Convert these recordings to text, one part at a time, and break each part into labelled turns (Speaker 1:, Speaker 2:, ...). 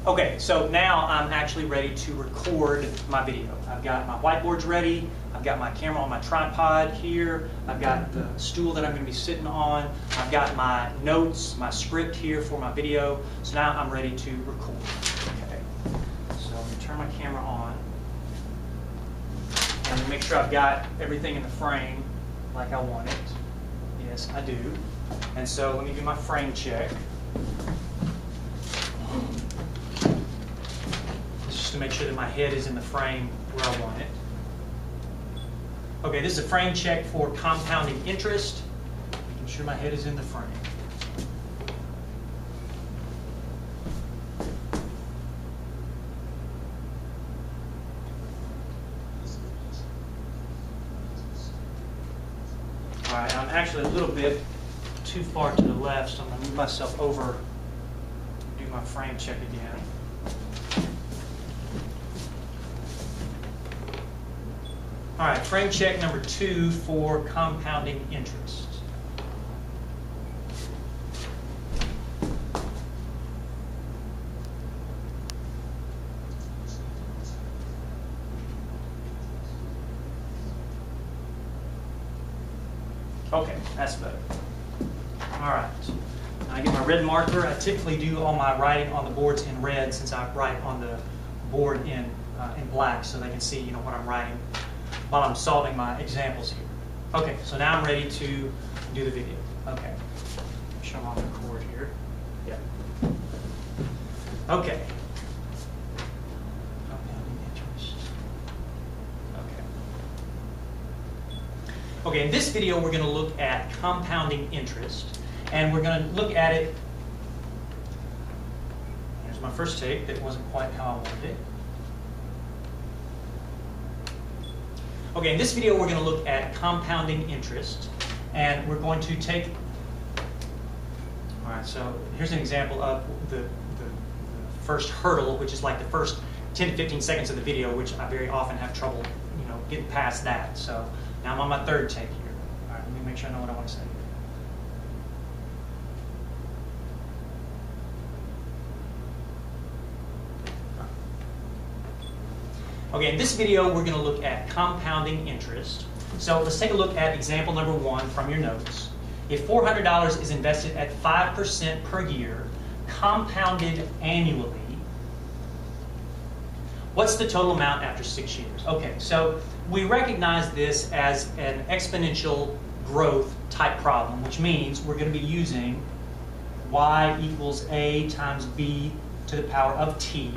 Speaker 1: Okay, so now I'm actually ready to record my video. I've got my whiteboards ready, I've got my camera on my tripod here, I've got the stool that I'm going to be sitting on, I've got my notes, my script here for my video, so now I'm ready to record. Okay, so I'm going to turn my camera on and make sure I've got everything in the frame like I want it. Yes, I do. And so let me do my frame check. Just to make sure that my head is in the frame where I want it. Okay, this is a frame check for compounding interest. Making sure my head is in the frame. All right, I'm actually a little bit too far to the left, so I'm going to move myself over, do my frame check again. All right, frame check number 2 for compounding interest. Okay, that's better. All right, now I get my red marker. I typically do all my writing on the boards in red since I write on the board in black so they can see, what I'm writing while I'm solving my examples here. Okay, so now I'm ready to do the video. Okay, make sure I'm on record here. Yeah. Okay. Compounding interest. Okay. Okay, in this video we're going to look at compounding interest, and we're going to look at it. Here's my first take that wasn't quite how I wanted it. Okay, in this video we're going to look at compounding interest, and we're going to take, all right, so here's an example of the first hurdle, which is like the first 10 to 15 seconds of the video, which I very often have trouble, getting past that. So now I'm on my third take here. All right, let me make sure I know what I want to say. Okay, in this video we're going to look at compounding interest. So let's take a look at example number 1 from your notes. If $400 is invested at 5% per year, compounded annually, what's the total amount after 6 years? Okay, so we recognize this as an exponential growth type problem, which means we're going to be using y equals a times b to the power of t,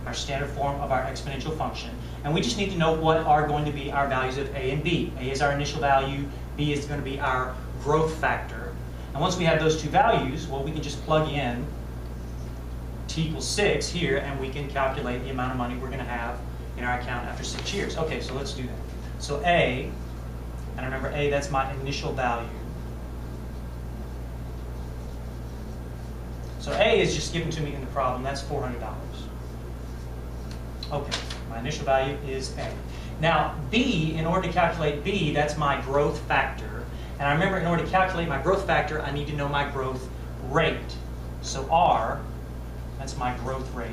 Speaker 1: our standard form of our exponential function. And we just need to know what are going to be our values of a and b. A is our initial value, b is going to be our growth factor. And once we have those two values, well, we can just plug in t equals 6 here, and we can calculate the amount of money we're going to have in our account after 6 years. Okay, so let's do that. So a, and remember a, that's my initial value. So a is just given to me in the problem, that's $400. Okay, my initial value is A. Now, B, in order to calculate B, that's my growth factor. And I remember in order to calculate my growth factor, I need to know my growth rate. So R, that's my growth rate.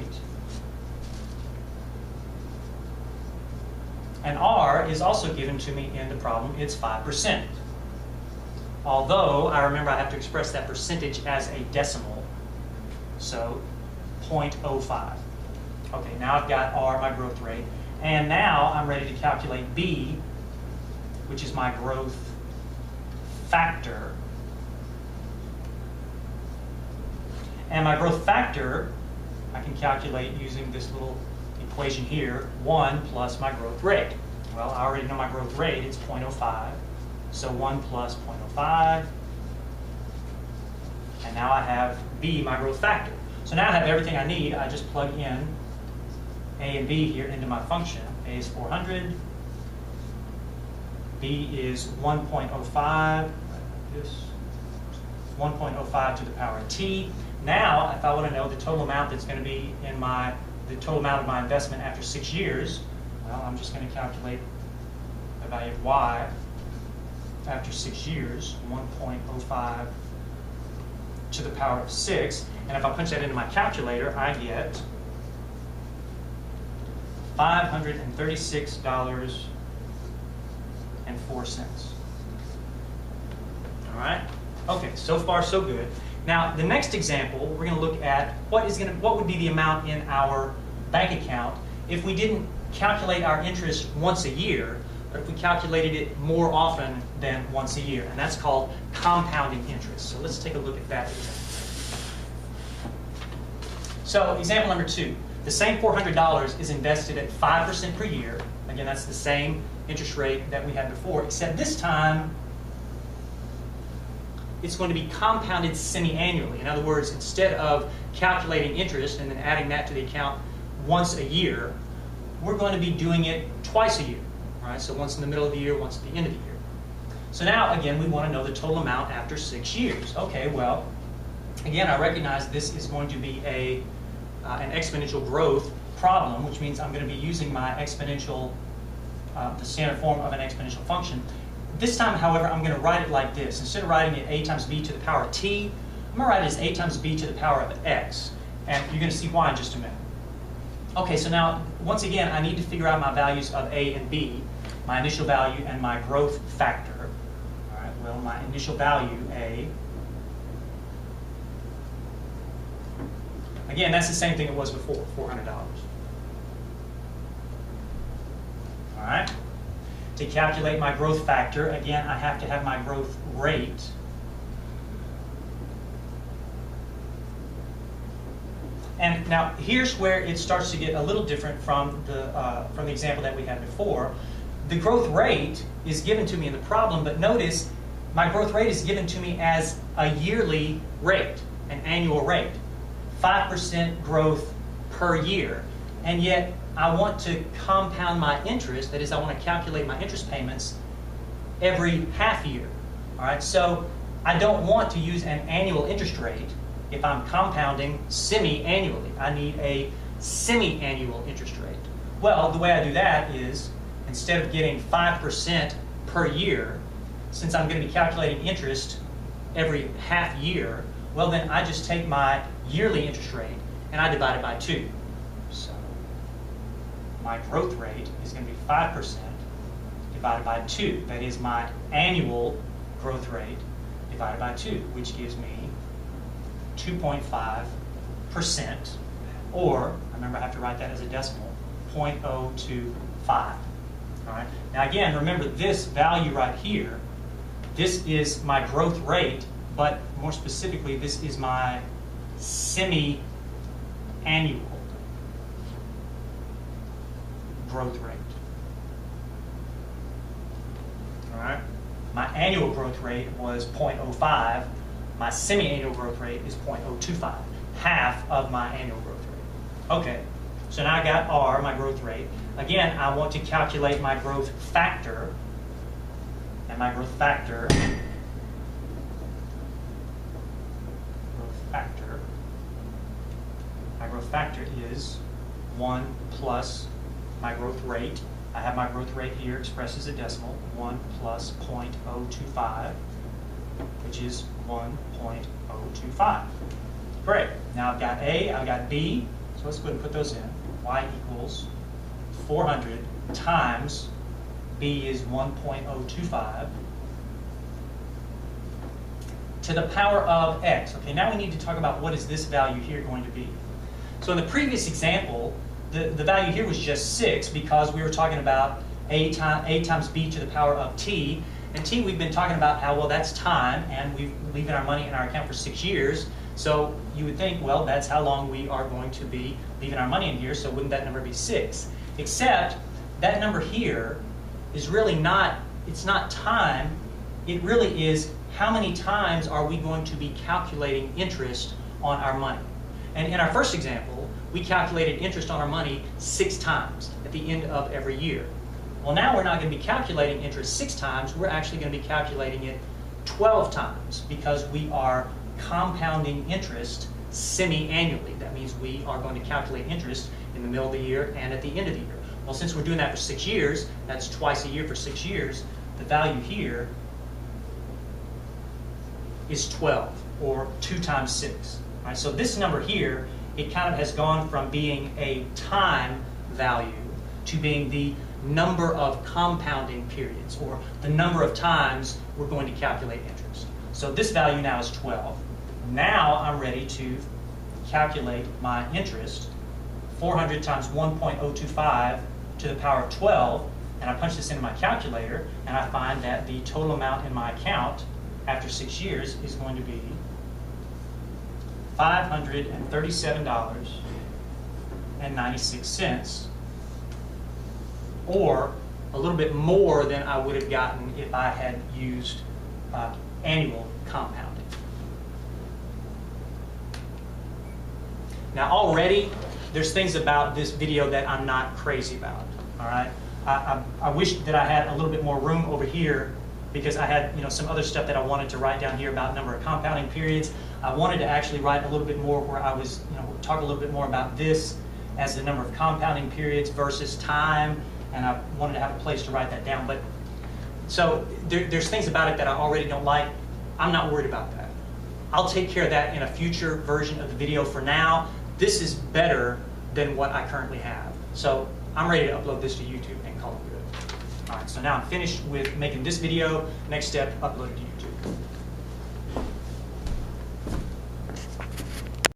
Speaker 1: And R is also given to me in the problem, it's 5%. Although, I remember I have to express that percentage as a decimal. So, 0.05. Okay, now I've got R, my growth rate, and now I'm ready to calculate B, which is my growth factor. And my growth factor, I can calculate using this little equation here, 1 plus my growth rate. Well, I already know my growth rate, it's 0.05, so 1 plus 0.05, and now I have B, my growth factor. So now I have everything I need, I just plug in A and B here into my function. A is 400, B is 1.05, this 1.05 to the power of t. Now, if I want to know the total amount that's going to be in the total amount of my investment after 6 years, well, I'm just going to calculate the value of y after 6 years, 1.05 to the power of 6. And if I punch that into my calculator, I get $536.04. All right. Okay. So far, so good. Now, the next example, we're going to look at what would be the amount in our bank account if we didn't calculate our interest once a year, but if we calculated it more often than once a year, and that's called compounding interest. So let's take a look at that example. So example number 2, the same $400 is invested at 5% per year. Again, that's the same interest rate that we had before, except this time it's going to be compounded semi-annually. In other words, instead of calculating interest and then adding that to the account once a year, we're going to be doing it twice a year. All right? So once in the middle of the year, once at the end of the year. So now, again, we want to know the total amount after 6 years. Okay, well, again, I recognize this is going to be an exponential growth problem, which means I'm going to be using my exponential, the standard form of an exponential function. This time, however, I'm going to write it like this. Instead of writing it a times b to the power of t, I'm going to write it as a times b to the power of x. And you're going to see why in just a minute. Okay, so now, once again, I need to figure out my values of a and b, my initial value and my growth factor. All right, well, my initial value, a. Again, that's the same thing it was before, $400. All right. To calculate my growth factor, again, I have to have my growth rate. And now here's where it starts to get a little different from the example that we had before. The growth rate is given to me in the problem, but notice my growth rate is given to me as a yearly rate, an annual rate, 5% growth per year, and yet I want to compound my interest, that is, I want to calculate my interest payments every half year. All right, so I don't want to use an annual interest rate if I'm compounding semi-annually. I need a semi-annual interest rate. Well, the way I do that is, instead of getting 5% per year, since I'm going to be calculating interest every half year, well then I just take my yearly interest rate and I divide it by 2. So my growth rate is going to be 5% divided by 2. That is my annual growth rate divided by 2, which gives me 2.5%, or, remember I have to write that as a decimal, 0.025. All right. Now again, remember this value right here, this is my growth rate, but more specifically, this is my semi-annual growth rate. All right. My annual growth rate was 0.05. My semi-annual growth rate is 0.025, half of my annual growth rate. Okay, so now I got R, my growth rate. Again, I want to calculate my growth factor, and my growth factor is 1 plus my growth rate. I have my growth rate here expressed as a decimal, 1 plus 0.025, which is 1.025. Great. Now I've got A, I've got B, so let's go ahead and put those in. Y equals 400 times B is 1.025 to the power of X. Okay, now we need to talk about what is this value here going to be. So in the previous example, the value here was just 6 because we were talking about A times B to the power of T. And T, we've been talking about how, well, that's time, and we've been leaving our money in our account for 6 years. So you would think, well, that's how long we are going to be leaving our money in here, so wouldn't that number be 6? Except that number here is really not, it's not time, it really is how many times are we going to be calculating interest on our money. And in our first example, we calculated interest on our money 6 times at the end of every year. Well, now we're not going to be calculating interest 6 times, we're actually going to be calculating it 12 times because we are compounding interest semi-annually. That means we are going to calculate interest in the middle of the year and at the end of the year. Well, since we're doing that for 6 years, that's twice a year for 6 years, the value here is 12, or 2 times 6. All right, so this number here, it kind of has gone from being a time value to being the number of compounding periods, or the number of times we're going to calculate interest. So this value now is 12. Now I'm ready to calculate my interest. 400 times 1.025 to the power of 12, and I punch this into my calculator, and I find that the total amount in my account after 6 years is going to be $537.96, or a little bit more than I would have gotten if I had used annual compounding. Now already, there's things about this video that I'm not crazy about, all right? I wish that I had a little bit more room over here, because I had some other stuff that I wanted to write down here about number of compounding periods. I wanted to actually write a little bit more where I was, talk a little bit more about this as the number of compounding periods versus time, and I wanted to have a place to write that down. But so there's things about it that I already don't like. I'm not worried about that. I'll take care of that in a future version of the video. For now, this is better than what I currently have. So I'm ready to upload this to YouTube and call it good. All right, so now I'm finished with making this video. Next step, upload it to YouTube.